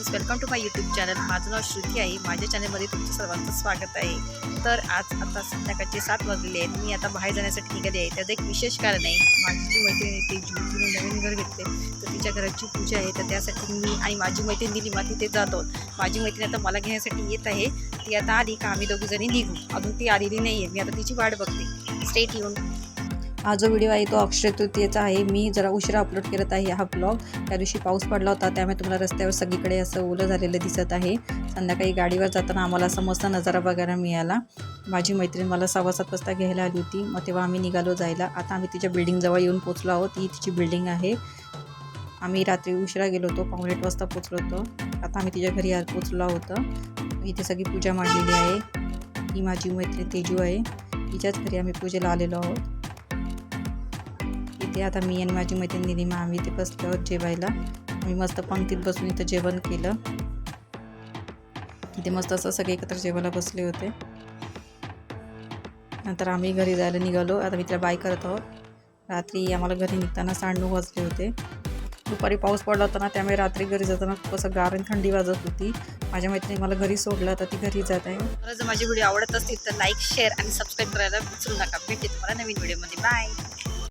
Friends, welcome to my YouTube channel. माझं नाव श्रुती आहे. माझ्या चॅनलमध्ये तुमचं सर्वांचं स्वागत आहे. तर आता संध्याकाळचे 7 वाजलेले आहेत. मी आता बाहेर जाण्यासाठी निघाले आहे. त्याचं एक विशेष कारण आहे. माझी जी मैत्रीण आहे ती तिने नवीन घर घेतले, तर तिच्या घराची पूजा आहे. तर त्यासाठी मी आणि माझी मैत्रीण दिलीमा तिथे जातो. माझी मैत्रीण आता मला घेण्यासाठी येत आहे. ती आता आली का आम्ही दोघीजणी निघू. अजून ती आलेली नाही आहे. मी आता तिची वाट बघते. Stay tune. हा जो व्हिडिओ आहे तो अक्षय तृतीयेचा आहे. मी जरा उशिरा अपलोड करत आहे हा ब्लॉग. त्या दिवशी पाऊस पडला होता, त्यामुळे तुम्हाला रस्त्यावर सगळीकडे असं ओलं झालेलं दिसत आहे. संध्याकाळी गाडीवर जाताना आम्हाला असा मस्त नजारा बघायला मिळाला. माझी मैत्रीण मला 6:15 वाजता घ्यायला आली होती. मग तेव्हा आम्ही निघालो जायला. आता आम्ही तिच्या बिल्डिंगजवळ येऊन पोचलो आहोत. ही तिची बिल्डिंग आहे. आम्ही रात्री उशिरा गेलो होतो, 7:45 वाजता पोचलो होतो. आता आम्ही तिच्या घरी पोचलो आहोत. इथे सगळी पूजा मांडलेली आहे. ही माझी मैत्रीण तेजू आहे. तिच्याच घरी आम्ही पूजेला आलेलो आहोत. इथे आता मी आणि माझी मैत्रीण निलिमा आम्ही इथे बसलो आहोत जेवायला. आम्ही मस्त पंक्तीत बसून इथं जेवण केलं. इथे मस्त असं सगळे एकत्र जेवायला बसले होते. नंतर आम्ही घरी जायला निघालो. आता मी तिला बाय करत आहोत. रात्री आम्हाला घरी निघताना 9:30 वाजले होते. दुपारी पाऊस पडला होता ना, त्यामुळे रात्री घरी जाताना खूप असं गार आणि थंडी वाजत होती. माझ्या मैत्रिणी मला घरी सोडलं, तर ती घरी जात आहे. जर माझी व्हिडिओ आवडत असतील तर लाईक, शेअर आणि सबस्क्राईब करायला विसरू नका. भेटते तुम्हाला नवीन व्हिडिओमध्ये. बाय.